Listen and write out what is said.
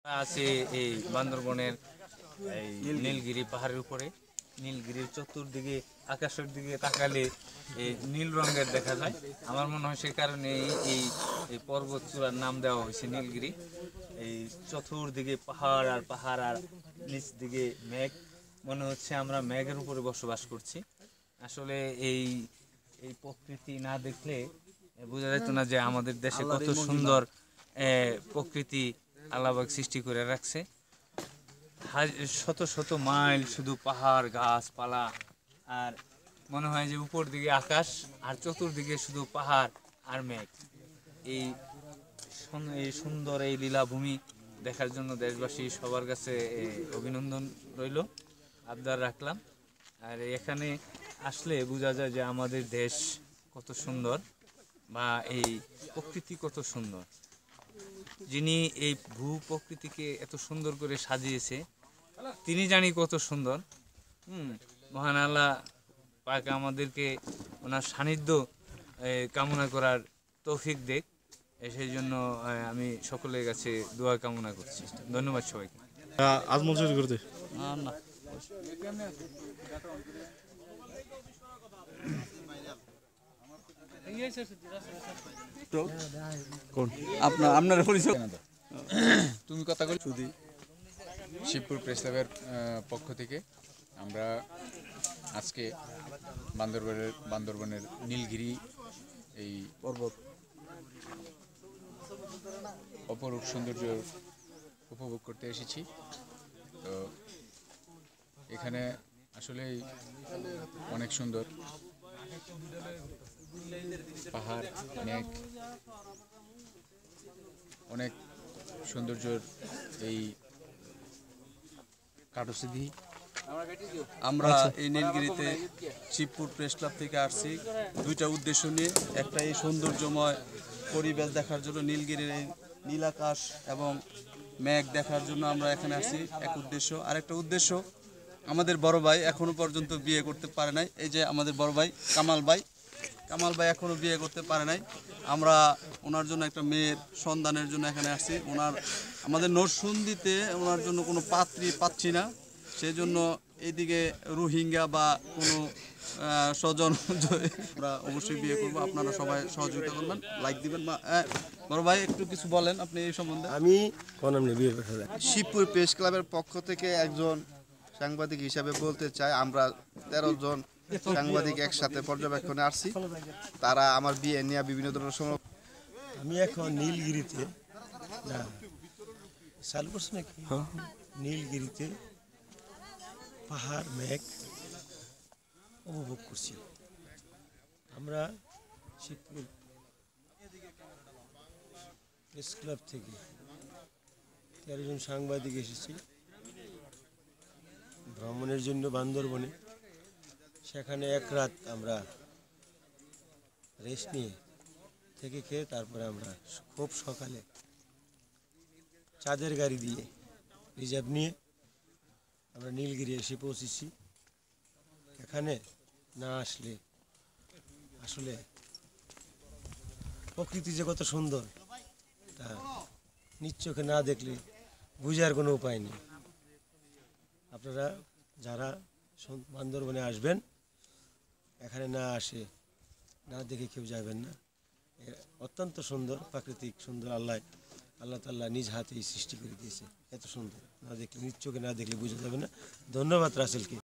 আছে এই বান্দরবনের এই নীলগিরি পাহাড়ের উপরে। নীলগিরির চতুর্দিকে আকাশের দিকে তাকালে এই নীল রঙের দেখা যায়। আমার মনে হয় সে কারণে এই এই পর্বত চূড়ার নাম দেওয়া হয়েছে নীলগিরি। এই চতুর্দিকে পাহাড় আর পাহাড়, আর নিচ দিকে মেঘ। মনে হচ্ছে আমরা মেঘের উপরে বসবাস করছি। আসলে এই এই প্রকৃতি না দেখলে বোঝা যেত না যে আমাদের দেশে কত সুন্দর প্রকৃতি আল্লাহ সৃষ্টি করে রাখছে। শত শত মাইল শুধু পাহাড়, গাছপালা, আর মনে হয় যে উপর দিকে আকাশ আর চতুর্দিকে শুধু পাহাড় আর মেঘ। এই সুন্দর এই লীলাভূমি দেখার জন্য দেশবাসী সবার কাছে অভিনন্দন রইল, আবদার রাখলাম। আর এখানে আসলে বোঝা যায় যে আমাদের দেশ কত সুন্দর, বা এই প্রকৃতি কত সুন্দর। যিনি এই ভূ প্রকৃতিকে এত সুন্দর করে সাজিয়েছে তিনি জানি কত সুন্দর। মহান আল্লাহ পাক আমাদেরকে ওনার সান্নিধ্য কামনা করার তৌফিক দেখ। সেই জন্য আমি সকলের কাছে দোয়া কামনা করছি। ধন্যবাদ সবাইকে। আজমল চুরি করতে না আপনার পরিচয় তুমি কথা বলি। সুধী শিবপুর প্রেস ক্লাবের পক্ষ থেকে আমরা আজকে বান্দরবনের নীলগিরি এই পর্বত অপরূপ সৌন্দর্য উপভোগ করতে এসেছি। তো এখানে আসলে অনেক সুন্দর পাহাড়, মেঘ, অনেক সৌন্দর্যের এই কাটস্মৃতি। আমরা এই নীলগিরিতে শিবপুর প্রেস ক্লাব থেকে আসছি দুইটা উদ্দেশ্য নিয়ে। একটা এই সৌন্দর্যময় পরিবেশ দেখার জন্য, নীলগিরির এই নীল আকাশ এবং মেঘ দেখার জন্য আমরা এখানে আসছি এক উদ্দেশ্য। আরেকটা উদ্দেশ্য, আমাদের বড় ভাই এখনো পর্যন্ত বিয়ে করতে পারে নাই। এই যে আমাদের বড় ভাই কামাল ভাই এখনো বিয়ে করতে পারে নাই। আমরা ওনার জন্য একটা মেয়ের সন্ধানের জন্য এখানে আসছি। আমাদের নরসুন্দিতে ওনার জন্য কোনো পাত্রী পাচ্ছি না। সেই জন্য এইদিকে রোহিঙ্গা বা কোনো স্বজন আমরা অবশ্যই বিয়ে করবো। আপনারা সবাই সহযোগিতা করবেন, লাইক দিবেন। বড় ভাই একটু কিছু বলেন আপনি এই সম্বন্ধে। আমি শিবপুর প্রেস ক্লাবের পক্ষ থেকে একজন সাংবাদিক হিসাবে বলতে চাই, আমরা 13 জন সাংবাদিক একসাথে পর্যবেক্ষণে আসছি। তারা আমার বিয়ে নিয়ে বিভিন্ন ধরনের সময়। আমি এখন নীলগিরিতে নীলগিরিতে পাহাড়, মেঘ উপভোগ করছি। আমরা শিবপুর প্রেস ক্লাব থেকে 13 জন সাংবাদিক এসেছি ভ্রমণের জন্য বান্দরবনে। সেখানে এক রাত আমরা রেস্ট নিয়ে থেকে খেয়ে তারপরে আমরা খুব সকালে চাঁদের গাড়ি দিয়ে রিজার্ভ নিয়ে আমরা নীলগিরি এসে পৌঁছেছি। এখানে না আসলে আসলে প্রকৃতি যে কত সুন্দর তা নিজ চোখে না দেখলে বুঝার কোনো উপায় নেই। আপনারা যারা বান্দরবনে আসবেন এখানে না আসে না দেখে কেউ যাবেন না। অত্যন্ত সুন্দর প্রাকৃতিক সুন্দর, আল্লাহ তাআলা নিজ হাতেই সৃষ্টি করে দিয়েছে। এত সুন্দর না দেখলে, নিজ চোখে না দেখলে বোঝা যাবে না। ধন্যবাদ রাসেলকে।